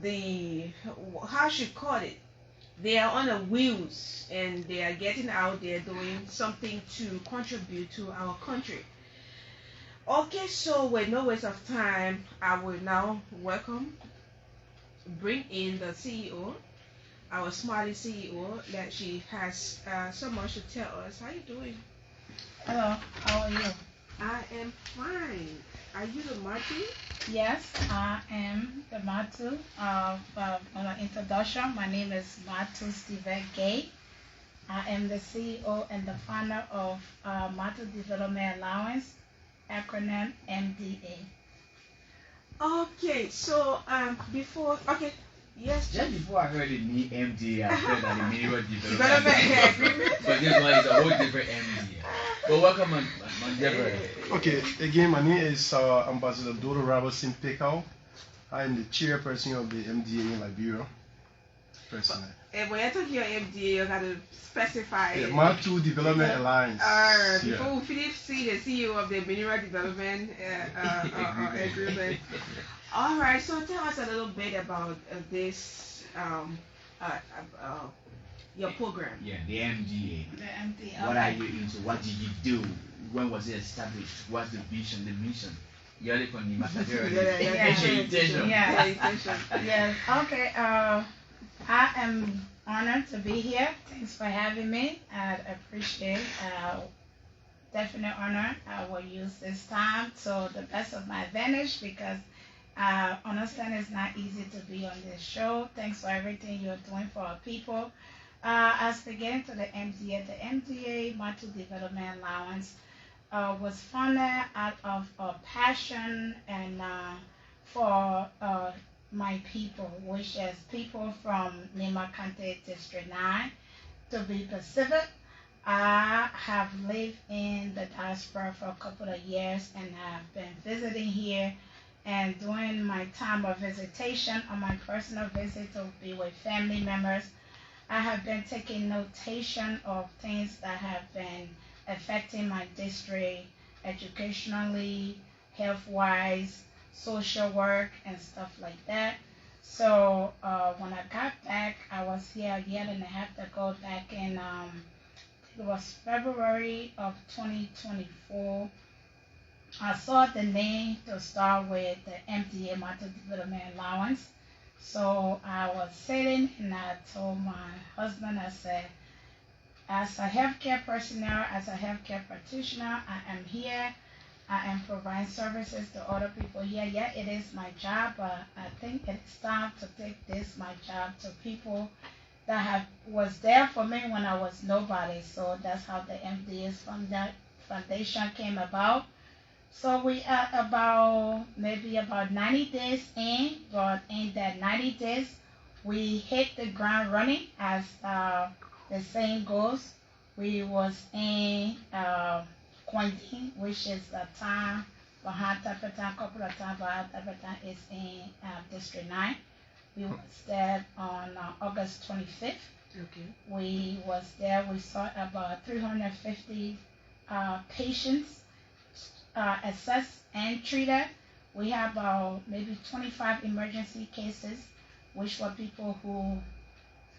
the how should you call it? They are on the wheels and they are getting out there doing something to contribute to our country. Okay, so with no waste of time, I will now bring in the CEO, our Smiley CEO, that she has so much to tell us. How you doing? Hello, how are you? I am fine. Are you the Marty? Yes, I am the Matu. On an introduction, my name is Matu Gay. I am the CEO and the founder of Matu Development Alliance, acronym MDA. Okay, so before okay, yes. Just before I heard the name MDA, I thought that the mineral development Development agreement. but this one is a whole different MDA. But welcome on Deborah. Okay, again, my name is Ambassador Dodo Robertson Pekau. I am the chairperson of the MDA in Liberia, personally. And when I talk your MDA, you gotta specify. Yeah, Matu Development Alliance. Before we finish, see the CEO of the Mineral Development Agreement. All right, so tell us a little bit about this, your program. Yeah, the MDA. The MDA. What are you into? What did you do? When was it established? What's the vision, the mission? You're the intention. Yes. Okay. I am honored to be here. Thanks for having me. I appreciate. Definite honor. I will use this time to the best of my advantage because I understand it's not easy to be on this show. Thanks for everything you're doing for our people. As we get into the MDA Matu Development Alliance was founded out of a passion and for my people, which is people from Nima County District 9 to be Pacific. I have lived in the diaspora for a couple of years and have been visiting here. And during my time of visitation, on my personal visit to be with family members, I have been taking notation of things that have been affecting my district educationally, health-wise, social work, and stuff like that. So when I got back, I was here a year and a half ago, back in, it was February of 2024. I saw the name to start with the MDA Matu Development Allowance. So I was sitting and I told my husband, I said, as a healthcare personnel, as a healthcare practitioner, I am here. I am providing services to other people here. Yeah, it is my job, but I think it's time to take this, my job, to people that was there for me when I was nobody. So that's how the MDS Foundation came about. So we are maybe about 90 days in, but in that 90 days, we hit the ground running as the saying goes. We was in quarantine, which is the time behind Tapetan, couple of times behind Tapetan is in District 9. We was there on August 25th. Okay. We was there, we saw about 350 patients assessed and treated. We have about maybe 25 emergency cases, which were people who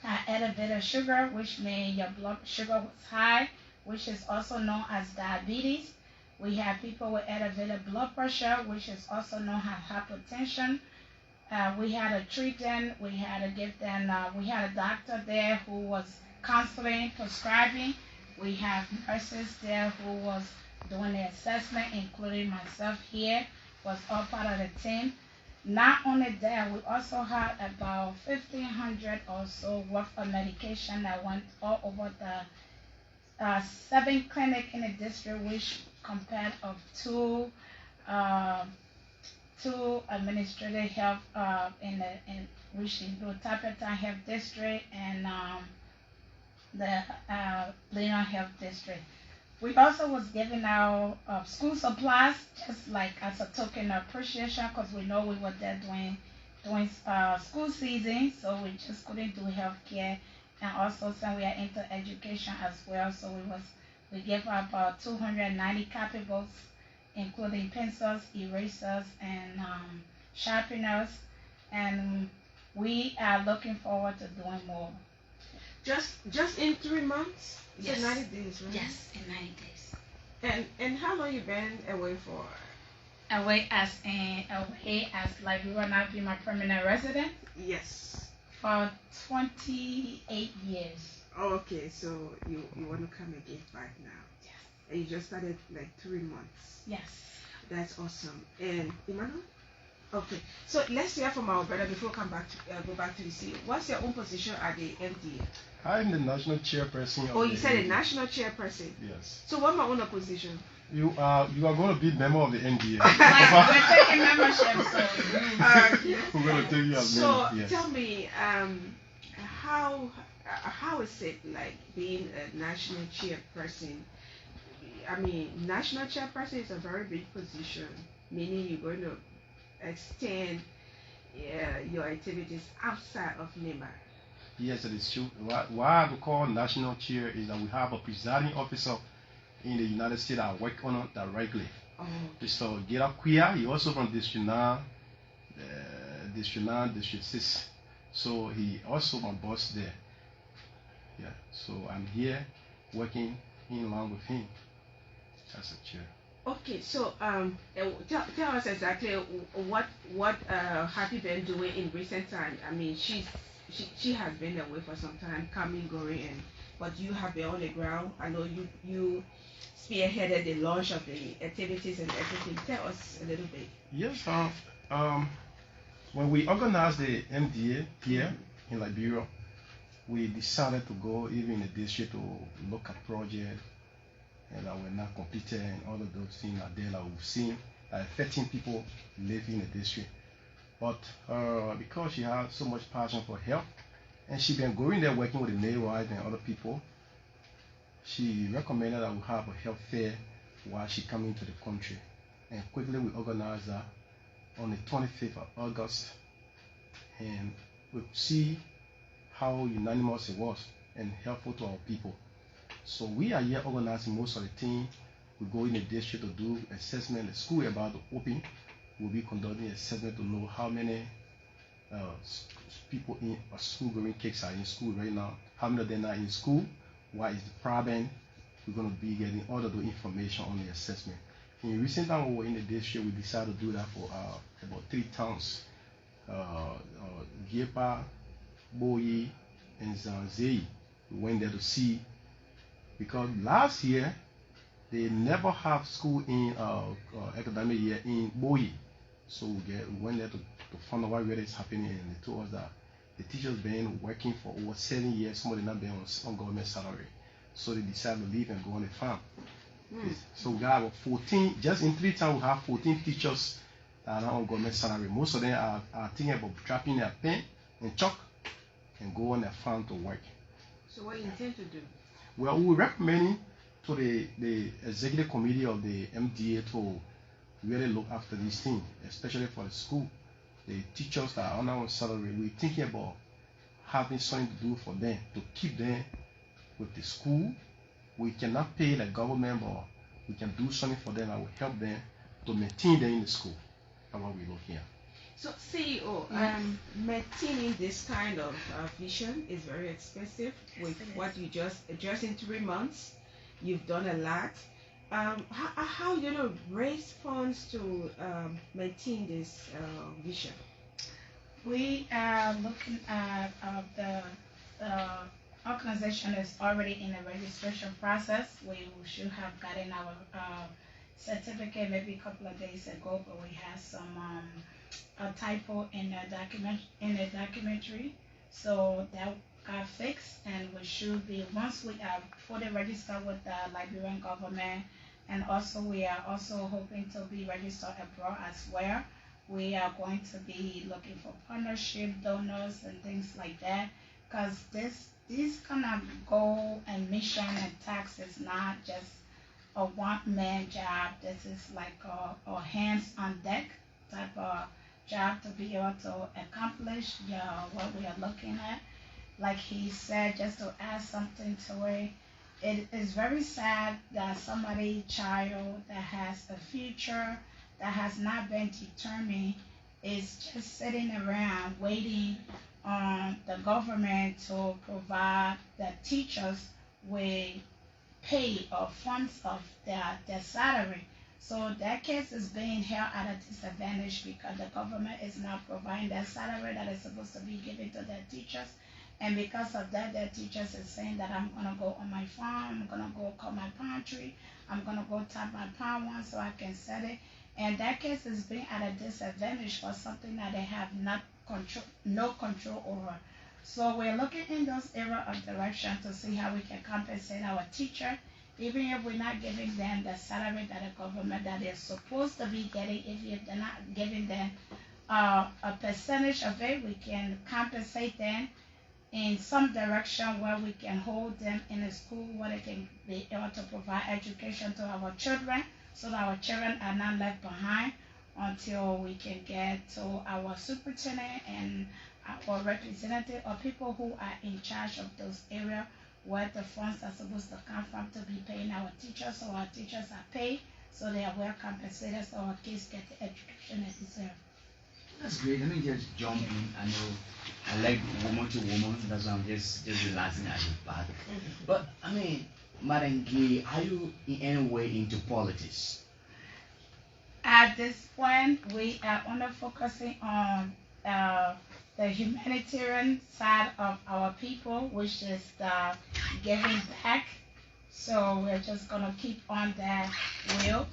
had elevated sugar, which means your blood sugar was high, which is also known as diabetes. We have people with elevated blood pressure, which is also known as hypertension. We had to treat them. We had to give them. We had a doctor there who was counseling, prescribing. We have nurses there who was doing the assessment, including myself here, was all part of the team. Not only that, we also had about 1,500 or so worth of medication that went all over the 7 clinics in the district, which compared of two administrative health in which include Tapeta Health District and the Lena Health District. We also was giving out school supplies, just like as a token of appreciation, because we know we were there during school season, so we just couldn't do healthcare, and also since we are into education as well, so we gave out about 290 copybooks, including pencils, erasers, and sharpeners. and we are looking forward to doing more. Just in 3 months? You said Yes. 90 days, right? Yes, in 90 days. And how long you been away for? Away as like we will not be my permanent resident Yes. for 28 years. Oh, okay, so you want to come again back now? Yes. And you just started like 3 months. Yes. That's awesome. And Emmanuel? Okay, so let's hear from our brother before we go back to the CEO. What's your own position at the MDA? I'm the national chairperson. Oh, of you the said a MDA. national chairperson. Yes. So what's my own position? You are going to be member of the NDA. Like we're taking membership, so We're going to take you as So member. Yes. tell me, how is it like being a national chairperson? I mean, national chairperson is a very big position, meaning you're going to extend your activities outside of NEMA. Yes, it is true. Why we call national chair is that we have a presiding officer in the United States that work on it directly. Oh, Mr. Gira Kuya, he also from District 9, District 6. So he also my boss there. Yeah, so I'm here working in along with him as a chair. okay. So tell us exactly what have you been doing in recent time? I mean, she has been away for some time, coming, going, and but you have been on the ground. I know you spearheaded the launch of the activities and everything. Tell us a little bit. Yes, when we organized the MDA here in Liberia, we decided to go even in the district to look at projects and that were not completed and all of those things are there that we've seen 13 people live in the district. But because she had so much passion for health and she been going there working with the neighborhoods and other people, she recommended that we have a health fair while she come into the country. And quickly we organized that on the 25th of August, and we see how unanimous it was and helpful to our people. So we are here organizing most of the things. We go in the district to do assessment. The school about to open. We'll be conducting assessment to know how many people in school going kids are in school right now, how many of them are in school, what is the problem. We're going to be getting all of the information on the assessment. In recent time we were in the district, we decided to do that for about 3 towns, Giepa, Boyi, and Zanzei. We went there to see, because last year they never have school in academic year in Boyi. So we went there to find out what really is happening, and they told us that the teachers been working for over 7 years, some of them not been on government salary. So they decided to leave and go on the farm. So we have 14, just in 3 towns we have 14 teachers that are on government salary. Most of them are thinking about dropping their pen and chalk and go on their farm to work. So what you intend to do? Well, we recommend to the executive committee of the MDA to really look after these things, especially for the school. The teachers that are on our salary, we're thinking about having something to do for them, to keep them with the school. We cannot pay the government, but we can do something for them that will help them to maintain them in the school. That's what we're looking at. So CEO, maintaining this kind of vision is very expensive. With what you just in 3 months, you've done a lot. How you know raise funds to maintain this vision? we are looking at the organization is already in a registration process. We should have gotten our certificate maybe a couple of days ago, but we had some a typo in the documentary, so that got fixed, and we should be, once we are fully registered with the Liberian government, and also we are also hoping to be registered abroad as well. We are going to be looking for partnership donors and things like that, because this kind of goal and mission and tax is not just a one-man job. This is like a hands-on-deck type of job to be able to accomplish what we are looking at. Like he said, just to add something to it, it is very sad that somebody child that has a future that has not been determined is just sitting around waiting on the government to provide the teachers with pay or funds of their salary. So that case is being held at a disadvantage because the government is not providing that salary that is supposed to be given to their teachers. And because of that, their teachers is saying that I'm gonna go on my farm, I'm gonna go cut my palm tree, I'm gonna go tap my palm one so I can sell it. And that case is being at a disadvantage for something that they have not control, no control over. So we're looking in those area of direction to see how we can compensate our teacher, even if we're not giving them the salary that the government that they're supposed to be getting. If they're not giving them a percentage of it, we can compensate them in some direction where we can hold them in a school where they can be able to provide education to our children so that our children are not left behind until we can get to our superintendent and our representative or people who are in charge of those areas where the funds are supposed to come from to be paying our teachers so our teachers are paid so they are well compensated so our kids get the education they deserve. That's great. Let me just jump in. I know I like woman to woman. That's why I'm just relaxing at the back. But I mean, Madam Gay, are you in any way into politics? At this point, we are only focusing on the humanitarian side of our people, which is the giving back. So we're just gonna keep on that wheel.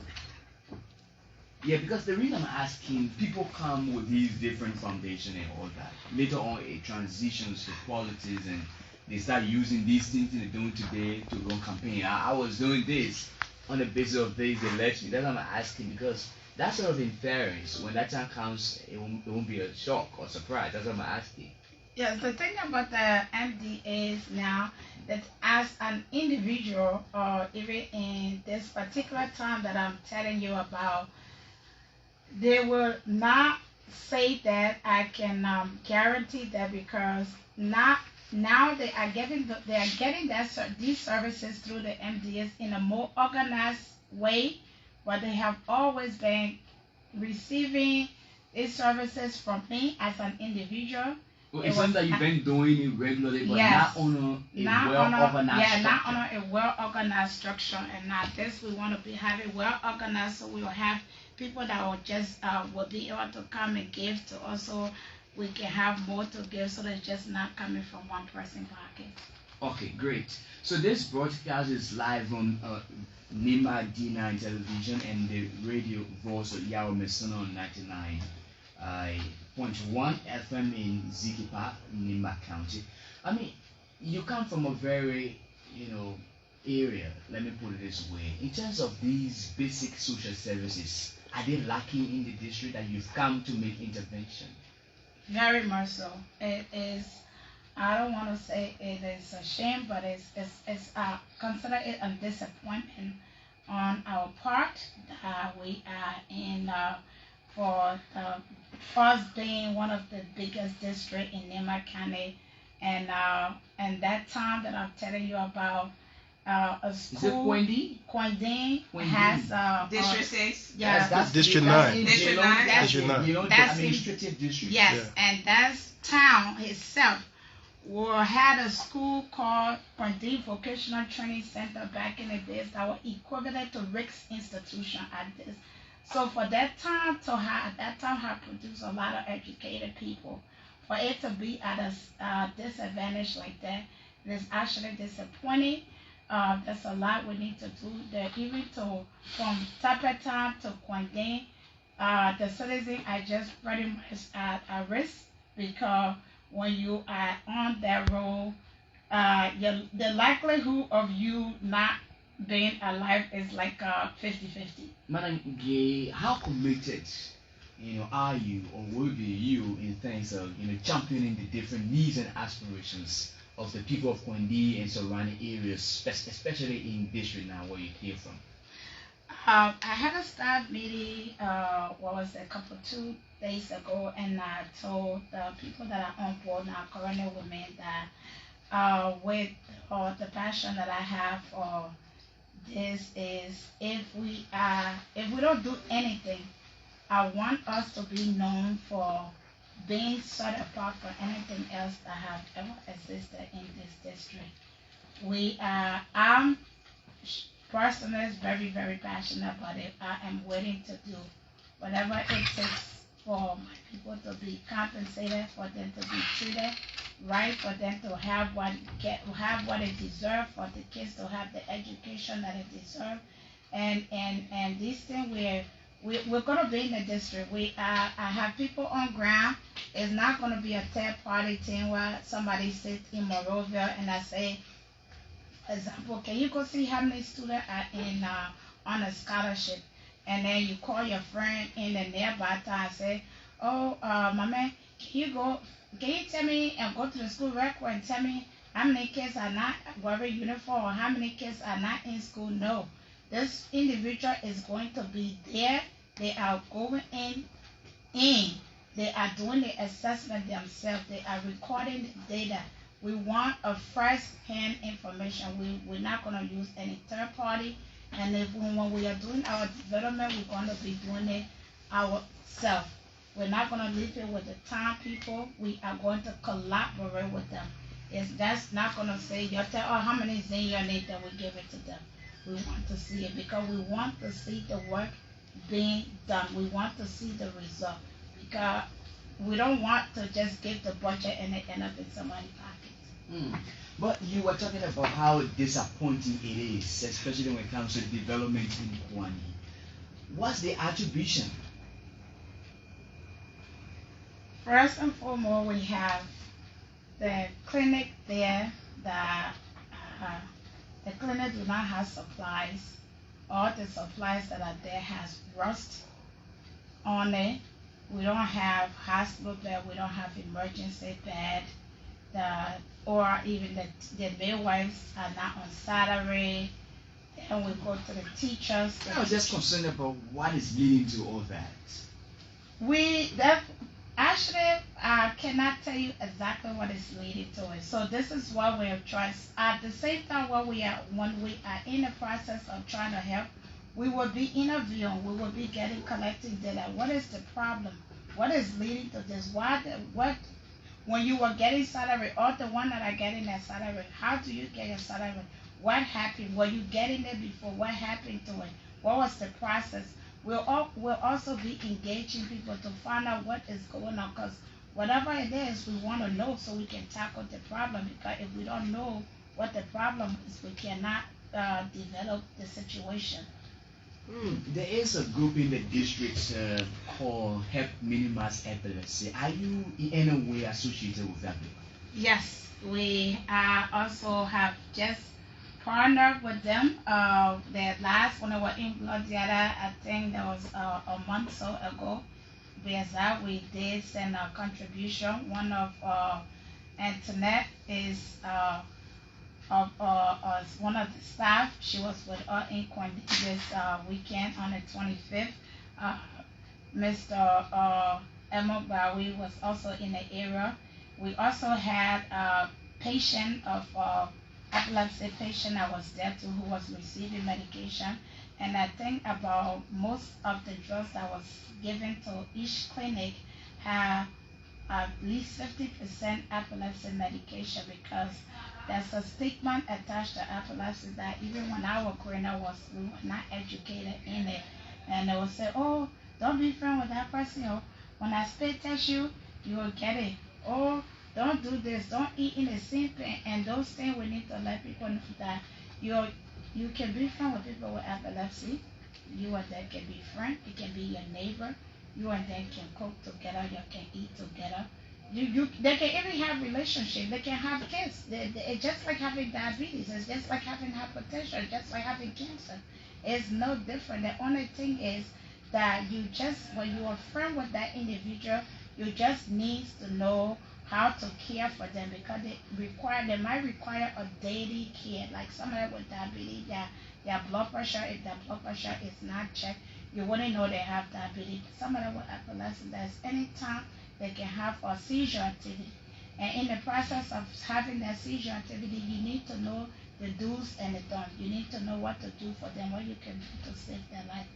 Yeah, because the reason I'm asking, people come with these different foundation and all that. Later on, it transitions to politics, and they start using these things they're doing today to run campaign. I was doing this on the basis of this, they let me. That's why I'm asking because that sort of inference, when that time comes, it won't be a shock or surprise. That's what I'm asking. Yes, the thing about the MDAs now that as an individual or even in this particular time that I'm telling you about, they will not say that I can guarantee that because not now they are getting these services through the MDS in a more organized way, but they have always been receiving these services from me as an individual. Well, It it's was something that you've been doing it regularly, but yes, not on a not well on a organized yeah, not structure. on a well organized structure, and now this we want to be having well organized, so we will have people that will just will be able to come and give to us, so we can have more to give, so that it's just not coming from one person pocket. Okay, great. So this broadcast is live on Nima D9 television and the radio voice of Yao Mesona on 99 point 1 FM in Zikipa, Nima County. I mean, you come from a very, area, let me put it this way. In terms of these basic social services, are they lacking in the district that you've come to make intervention? Very much so. It is. I don't want to say it is a shame, but it's consider it a disappointment on our part. We are in for us being one of the biggest district in Nema County, and that time that I'm telling you about, a Is it school, Wendy? Quindin Wendy. has District 6. yeah, That's District that's 9. in District Geelong, 9. that's District in, 9. the That's in- administrative district. yes, Yeah. and that's town itself. We had a school called Quindin Vocational Training Center back in the days that were equivalent to Rick's institution at this. So for that time to have at that time have produced a lot of educated people. For it to be at a disadvantage like that, it is actually disappointing. There's a lot we need to do. That even to from Tapeta to Quindin, the citizen are just pretty much at risk because when you are on that road, the likelihood of you not being alive is like 50-50. Madam Gay, how committed, are you or will be you in terms of, championing the different needs and aspirations of the people of Kondi and surrounding areas, especially in district now where you came from? I had a staff meeting, what was it, a couple 2 days ago, and I told the people that are on board now, currently with me, that with the passion that I have for this is if we don't do anything, I want us to be known for being set apart from anything else that have ever existed in this district. I'm personally very, very passionate about it. I am willing to do whatever it takes for my people to be compensated, for them to be treated right, for them to have what they deserve, for the kids to have the education that they deserve, and this thing we're gonna be in the district. I have people on ground. It's not gonna be a third party thing where somebody sits in Morovia and I say, example, can you go see how many students are in on a scholarship? And then you call your friend in the nearby town and say, oh, my man, can you tell me and go to the school record and tell me how many kids are not wearing uniform or how many kids are not in school? No. This individual is going to be there. They are going in. They are doing the assessment themselves. They are recording the data. We want a first-hand information. We're not going to use any third party. And when we are doing our development, we're going to be doing it ourselves. We're not going to leave it with the town people. We are going to collaborate with them. That's not going to say, you tell, oh, how many is in your need, then we give it to them. We want to see it because we want to see the work being done. We want to see the result because we don't want to just give the budget and it end up in somebody's pocket. But you were talking about how disappointing it is, especially when it comes to development in Kwani. What's the attribution? First and foremost, we have the clinic there that the clinic do not have supplies. All the supplies that are there has rust on it. We don't have hospital bed. We don't have emergency bed. Or even the midwives are not on salary. And we go to the teachers. I was just concerned about what is leading to all that. Actually, I cannot tell you exactly what is leading to it. So this is what we are trying. At the same time, when we are in the process of trying to help, we will be interviewing. We will be collecting data. What is the problem? What is leading to this? When you were getting salary, or the one that are getting their salary, how do you get your salary? What happened? Were you getting it before? What happened to it? What was the process? We'll also be engaging people to find out what is going on, because whatever it is, we want to know so we can tackle the problem, because if we don't know what the problem is, we cannot develop the situation. There is a group in the district called Help Minimize Epilepsy. Are you in any way associated with that group? Yes, we also have just partnered with them. The last one was in Bloodiana, I think that was a month or so ago. Because we did send a contribution. One of Antoinette is one of the staff. She was with us in Quindi this weekend on the 25th. Mr. Emma Bowie was also in the area. We also had a patient of epilepsy patient that was there too, who was receiving medication. And I think about most of the drugs that was given to each clinic have at least 50% epilepsy medication, because there's a stigma attached to epilepsy that even when I was growing up, we were not educated in it. And they will say, oh, don't be friends with that person. Or when I spit test you, you will get it. Or don't do this, don't eat in the same pan. And those things we need to let people know that you can be friends with people with epilepsy. You and them can be friends. It can be your neighbor. You and them can cook together. You can eat together. They can even have relationship. They can have kids. It's just like having diabetes. It's just like having hypertension. It's just like having cancer. It's no different. The only thing is that when you are friend with that individual, you just need to know how to care for them, because they might require a daily care. Like somebody with diabetes, their blood pressure, if their blood pressure is not checked, you wouldn't know they have diabetes. But somebody with epilepsy, there's any time they can have a seizure activity. And in the process of having that seizure activity, you need to know the do's and the don'ts. You need to know what to do for them, what you can do to save their life.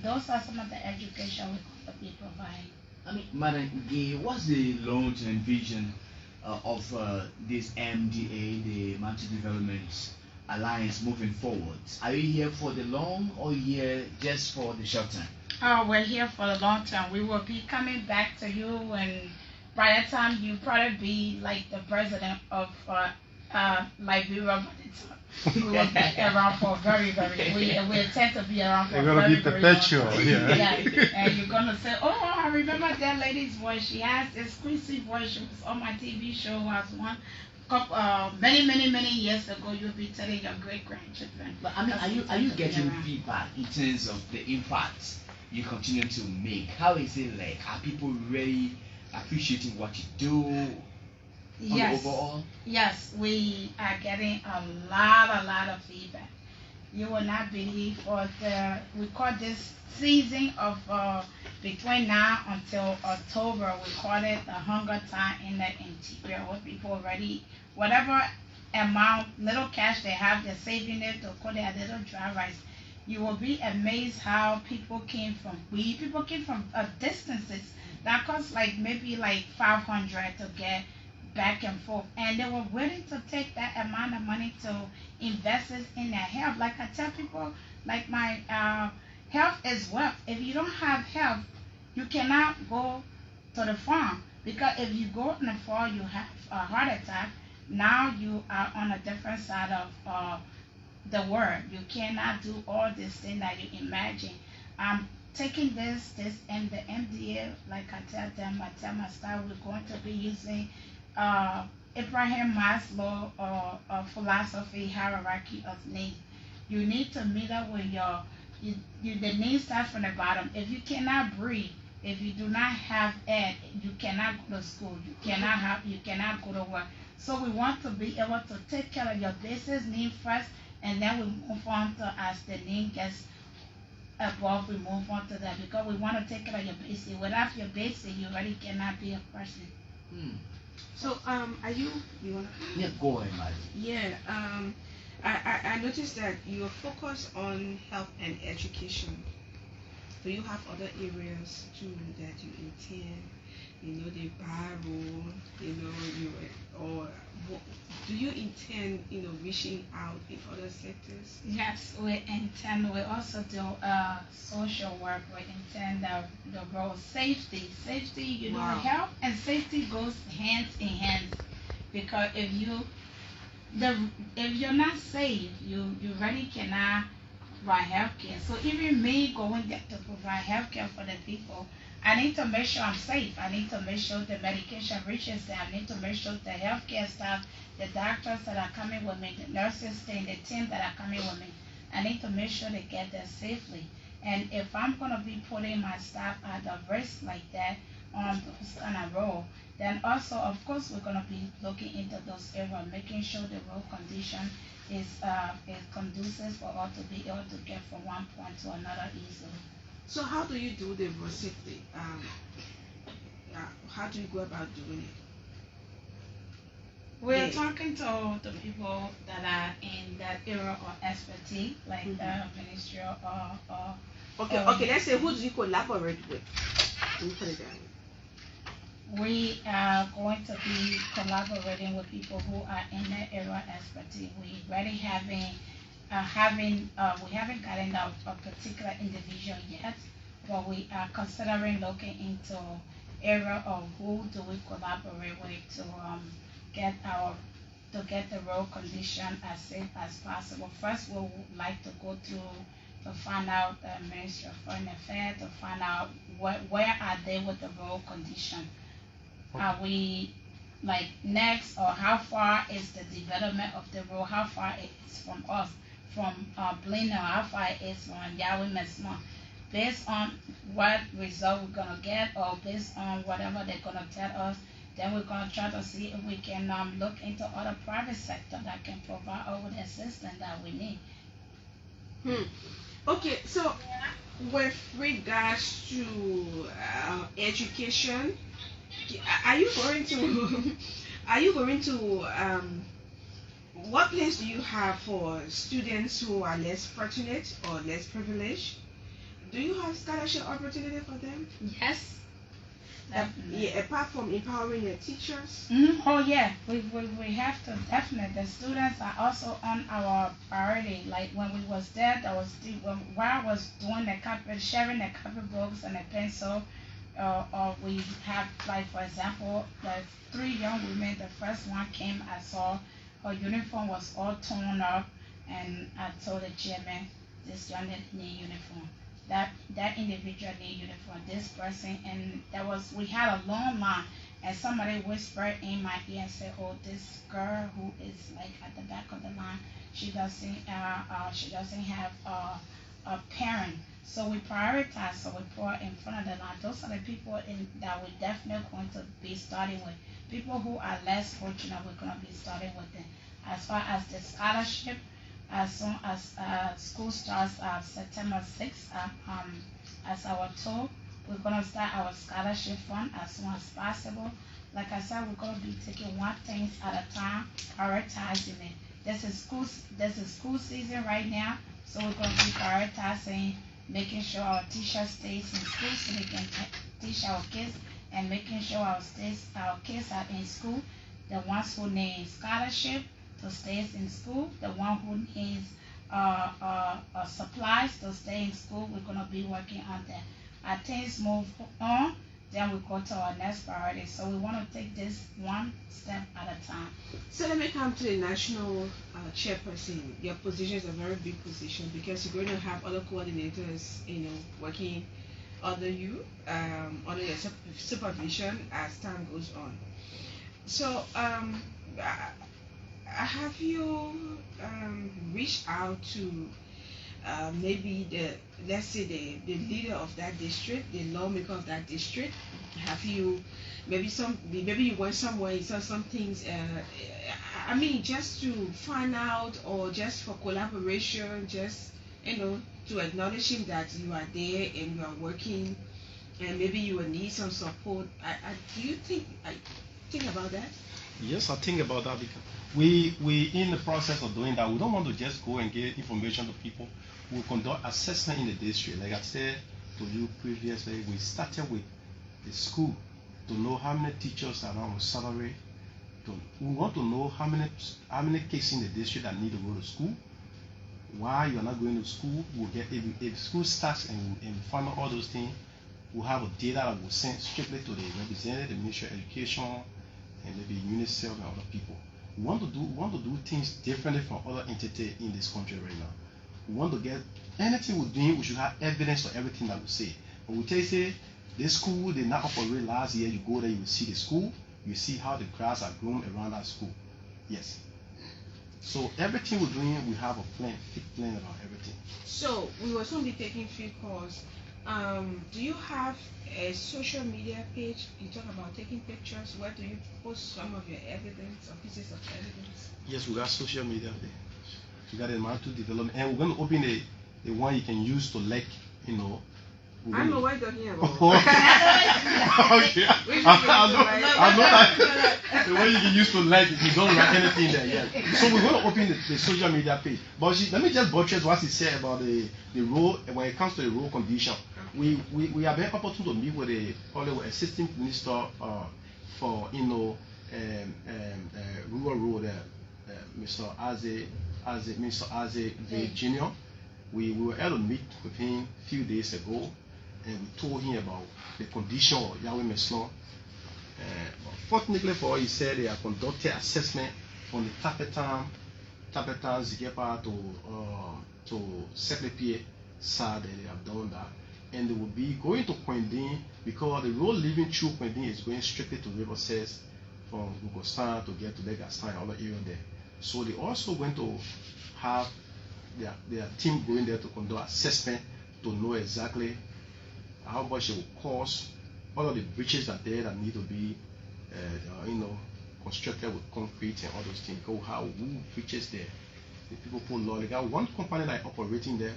Those are some of the education we're going to be providing. I mean, Madam Gay, what's the long-term vision of this MDA, the Matu Development Alliance, moving forward? Are you here for the long or here just for the short term? Oh, we're here for the long term. We will be coming back to you, and by that time you probably be like the president of Liberia. We will be around for very, very. We intend to be around for They're very, gonna be very long perpetual, time. yeah. Yeah, and you're gonna say, "Oh, I remember that lady's voice. She has this squeezy voice. She was on my TV show as one." Many, many, many years ago, you'll be telling your great grandchildren. But I mean, are you getting feedback in terms of the impact you continue to make? How is it like? Are people really appreciating what you do on the overall? Yes, we are getting a lot of feedback. You will not believe for we call this season of between now until October, we call it the hunger time in the interior, where people already, whatever amount, little cash they have, they're saving it to cook their little dry rice. You will be amazed how people came from distances that cost like maybe like 500 to get back and forth, and they were willing to take that amount of money to invest it in their health. Like I tell people, like my health is wealth. If you don't have health, you cannot go to the farm, because if you go in the farm, you have a heart attack. Now you are on a different side of the world. You cannot do all these things that you imagine. I'm taking this and the MDA, like I tell my staff, we're going to be using Abraham Maslow philosophy hierarchy of needs. You need to meet up with the needs start from the bottom. If you cannot breathe, if you do not have air, you cannot go to school. You cannot go to work. So we want to be able to take care of your basic needs first, and then we move on to, as the need gets above, we move on to that, because we want to take care of your basic. Without your basic, you really cannot be a person. Hmm. So, are you wanna? Yeah, go ahead, Madam. Yeah, I noticed that you are focused on health and education. Do you have other areas too that you intend? The barrow, or do you intend, reaching out in other sectors? Yes, we intend, we also do social work. We intend the role safety. Safety, Wow. health and safety goes hand in hand, because if you're not safe, you really cannot provide healthcare. So even me going there to provide healthcare for the people, I need to make sure I'm safe. I need to make sure the medication reaches them. I need to make sure the healthcare staff, the doctors that are coming with me, the nurses, the team that are coming with me, I need to make sure they get there safely. And if I'm gonna be putting my staff at a risk like that on those kind of role, then also, of course, we're gonna be looking into those areas, making sure the road condition is conducive for us to be able to get from one point to another easily. So how do you do the road safety? How do you go about doing it? We're Yeah. talking to the people that are in that area of expertise, like the ministry or Okay, let's say, who do you collaborate with? Let me put it that way. we are going to be collaborating with people who are in that area of expertise. We already we haven't gotten a particular individual yet, but we are considering looking into area of who do we collaborate with to get our to get the road condition as safe as possible. First, we would like to go through to find out the Ministry of Foreign Affairs, to find out where are they with the road condition. Are we like next, or how far is the development of the road? How far it is from us, from Blina? How far it is from Yahweh Mesma? Based on what result we're gonna get, or based on whatever they're gonna tell us, then we're gonna try to see if we can look into other private sector that can provide us with the assistance that we need. Okay, so with regards to education, are you going to are you going to what place do you have for students who are less fortunate or less privileged? Do you have scholarship opportunity for them? Yes, definitely. Yeah, apart from empowering your teachers. Oh yeah, we have to definitely. The students are also on our priority. Like when we was there, that was while I was doing the copy, sharing the copybooks and the pencil. Or we have, like for example, the three young women. The first one came, I saw her uniform was all torn up, and I told the chairman, this young lady need uniform. That individual need uniform. This person, and that was we had a long line, and somebody whispered in my ear and said, "Oh, this girl who is like at the back of the line, she doesn't have a parent." So we prioritize. So we put in front of the line. Those are the people that we're definitely going to be starting with. People who are less fortunate, we're going to be starting with them. As far as the scholarship, as soon as school starts September 6th, as I was told, we're going to start our scholarship fund as soon as possible. Like I said, we're going to be taking one thing at a time, prioritizing it. This is school season right now, so we're going to be prioritizing making sure our teachers stays in school so they can teach our kids, and making sure our kids are in school. The ones who need scholarship to stay in school, the one who needs supplies to stay in school, we're going to be working on that. As things move on, then we go to our next priority. So we want to take this one step at a time. So let me come to the national chairperson. Your position is a very big position because you're going to have other coordinators, working under you, under your supervision as time goes on. So, have you reached out to maybe let's say the leader of that district, the lawmaker of that district? Have you maybe you went somewhere, you saw some things, I mean, just to find out, or just for collaboration, just to acknowledge him that you are there and you are working, and maybe you will need some support. Do you think about that? Yes, I think about that because we in the process of doing that, we don't want to just go and get information to people. We conduct assessment in the district. Like I said to you previously, we started with the school to know how many teachers are on salary. We want to know how many kids in the district that need to go to school. Why you are not going to school? We'll get if school starts and find out all those things. We'll have a data that we'll send strictly to the representative, the Ministry of Education, and maybe UNICEF and other people. We want to do things differently from other entities in this country right now. We want to get anything we're doing, we should have evidence for everything that we say. When we tell you, say, this school did not operate last year, you go there, you will see the school, you see how the grass are grown around that school. Yes. So everything we're doing, we have a plan, thick plan about everything. So we will soon be taking few calls. Do you have a social media page? You talk about taking pictures. Where do you post some of your evidence or pieces of evidence? Yes, we got social media there. We got a Matu Development, and we're going to open the one you can use to like, I know what you're talking about. Okay. I know that the way you can use to like, you don't like anything there yet. So we're going to open the social media page. But let me just buttress what he said about the road, when it comes to the road condition. We have been opportunity to meet with the assistant minister for rural road, Mr. Minister Aze V. Jr. We were able to meet with him a few days ago, and we told him about the condition of Yahweh Meslon. Fortunately for us, he said they have conducted assessment from the Tapetan Zigepa to Secretary side, that they have done that. And they will be going to Kwendin, because the road leaving through Kwendin is going strictly to River Cess from Gugostan to get to Legastan and all the area there. So they also going to have their team going there to conduct assessment to know exactly how much it will cost. All of the bridges are there that need to be constructed with concrete and all those things. Go how who bridges there. The people put law. They got one company that operating there,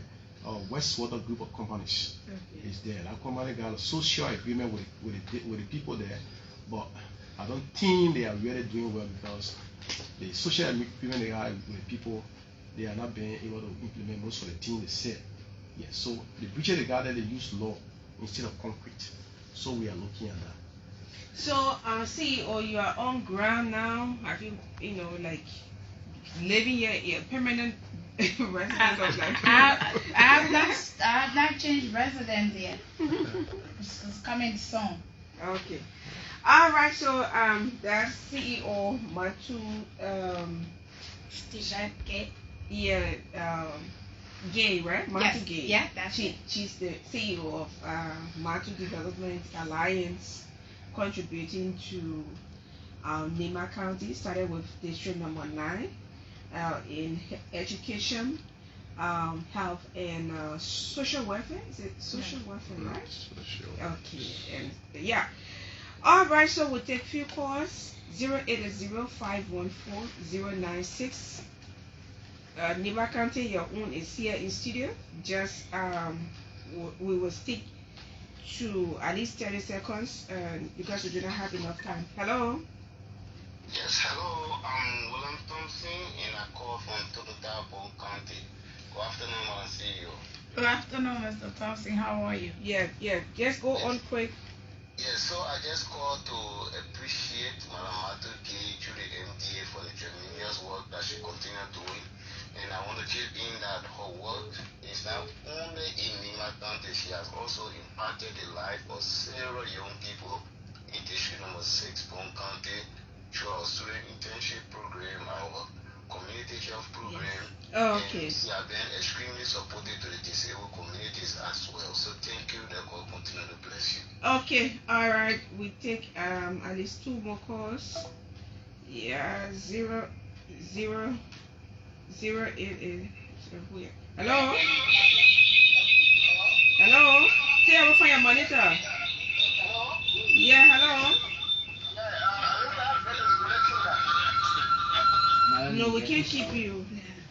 Westwater Group of Companies is there. That company got a social agreement with the people there, but I don't think they are really doing well, because the social agreement they have with the people, they are not being able to implement most of the things they said. Yeah, so the bridges they got there, they use log instead of concrete. So we are looking at that. So, CEO, you are on ground now. Have you, like living here, permanent resident of Liberia? I have not changed residence yet. It's coming soon. Okay. All right. So, that's CEO Matu, Stephen Gate. yeah, Gay, right? Matu Yes. Gay. Yeah, that's it. She's the CEO of Matu Development Alliance, contributing to Nema County. Started with District Number 9 in education, health, and social welfare. Is it social welfare, right? Social. Okay, and yeah. All right, so we'll take few calls. 080-514-096. Neighbor County, your own is here in studio. Just we will stick to at least 30 seconds because we do not have enough time. Hello. Yes, hello. I'm William Thompson, and I call from Totoka County. Good afternoon, my CEO. Good afternoon, Mr. Thompson. How are you? Yeah. Just go on quick. Yes, so I just called to appreciate Madam Matu through the MDA for the tremendous work that she continues doing. And I want to chip in that her work is not only in Nima County, she has also impacted the life of several young people in District Number 6, Bone County, through our student internship program, our community health program. Oh, okay. And she has been extremely supportive to the disabled communities as well. So thank you, that God continue to bless you. Okay, all right. We take at least 2 more calls. Yeah, 088. Hello. Hello. See, I will find your monitor. Yeah, hello. No, we can't keep you.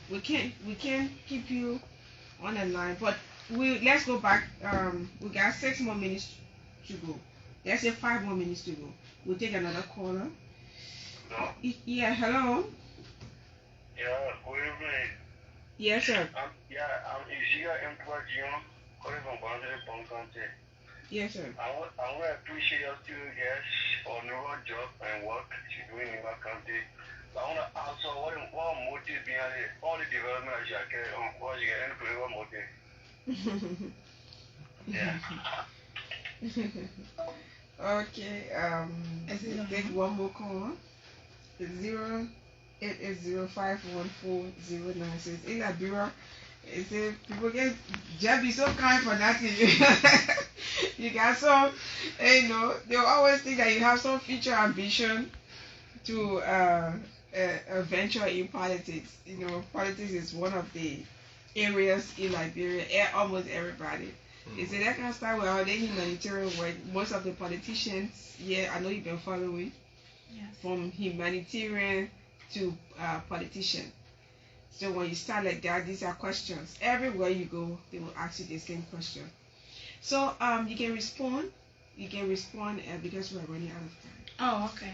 We can't keep you on the line. But let's go back. We got 6 more minutes to go. Let's say 5 more minutes to go. We'll take another caller. No? Yeah, hello. Yeah, good evening. Yes, sir. I'm Isiga Mkwadion, calling from Boundary Pond County. Yes, sir. I want to appreciate your two guests for the road job and work she's doing in my county. I want to ask her what motive behind it, all the development that she has carried on, what she get into what motive. Yeah. Okay, take one more call. 088051409. In Liberia, it says people get just be so kind for nothing. You got some, they always think that you have some future ambition to venture in politics. Politics is one of the areas in Liberia. Almost everybody. Is it that kind of style where all the humanitarian work? Most of the politicians, I know you've been following. Yes. From humanitarian to politician. So when you start like that, these are questions. Everywhere you go, they will ask you the same question. So you can respond. Because we're running out of time. Oh, okay.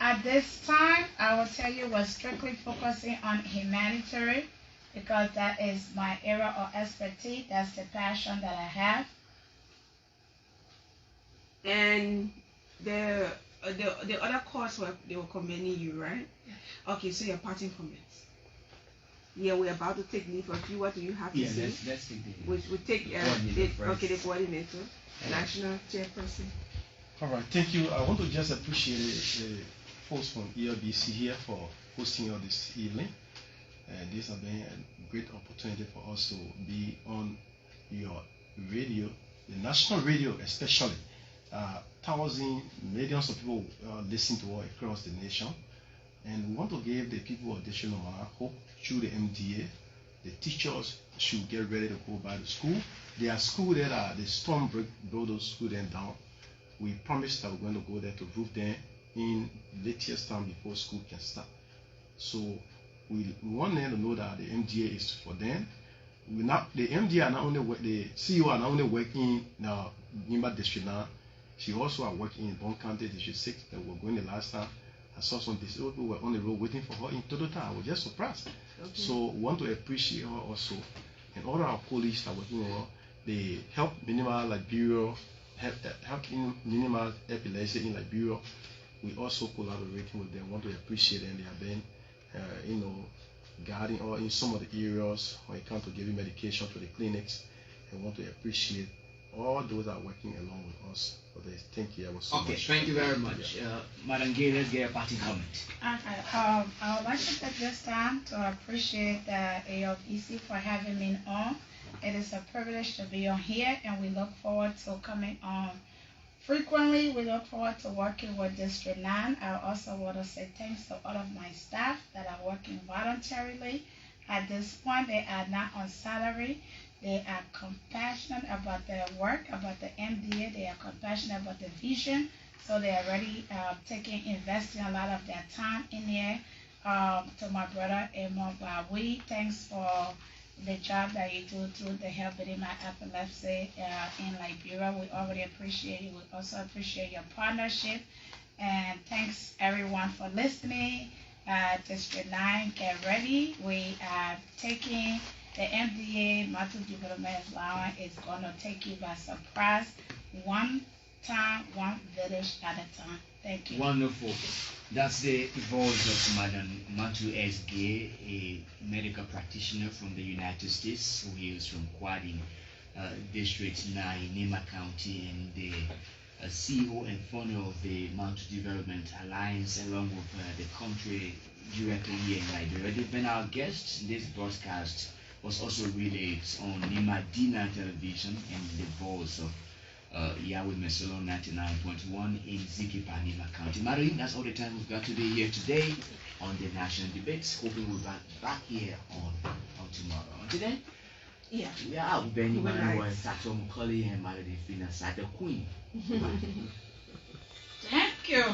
At this time, I will tell you we're strictly focusing on humanitarian because that is my area of expertise. That's the passion that I have. And the other course they were commending you, right? Yeah. Okay, so your parting comments. Yeah, we're about to take leave of you. What do you have to say? Let's take the We take the coordinator, national chairperson. All right, thank you. I want to just appreciate the folks from ELBC here for hosting us this evening. This has been a great opportunity for us to be on your radio, the national radio especially. Thousands, millions of people listen to us across the nation. And we want to give the people of District Number hope through the MDA. The teachers should get ready to go back to school. There are schools that the storm brought those students down. We promised that we're going to go there to roof them in latest time before school can start. So we want them to know that the MDA is for them. The MDA are not only the CEO are not only working in Nimba District now. She also are working in Bone County District 6 that we were going the last time. I saw some disabled people were on the road waiting for her in Total. I was just surprised. Okay. So we want to appreciate her also. and all our police are working on. They help minimal Liberia, help in minimal epilepsy in Liberia. We also collaborating with them. Want to appreciate them. They have been, guarding or in some of the areas when it comes to giving medication to the clinics. And want to appreciate all those that are working along with us for this. Thank you ever so Okay, much. thank you very much. Madam Gay, let's get a party comment. Okay, I would like to take this time to appreciate the AOPC for having me on. It is a privilege to be on here, and we look forward to coming on frequently. We look forward to working with District 9. I also want to say thanks to all of my staff that are working voluntarily. At this point, they are not on salary. They are compassionate about their work, about the MDA. They are compassionate about the vision. So they are already investing a lot of their time in here. To my brother Emma Bawi, thanks for the job that you do to the help with my epilepsy in Liberia. We already appreciate you. We also appreciate your partnership. And thanks everyone for listening. District 9, get ready. We are taking the MDA, Matu Development Alliance, is going to take you by surprise. One time, one village at a time. Thank you. Wonderful. That's the voice of Madam Matu S. Gay, a medical practitioner from the United States who hails from Kwadi, District 9, Nema County, and the CEO and founder of the Matu Development Alliance, along with the country directly here in Liberia. They've been our guests. This broadcast was also relayed on Nimadina television and the voice of Yahweh Mesolo 99.1 in Zikipa, Nima County. Maureen, that's all the time we've got today here today on the national debates. Hoping we'll be back here on tomorrow. On today, Yeah. yeah, Benny Good Man night. was Sato Mukoli and Malady Fina Sade Queen. Thank you.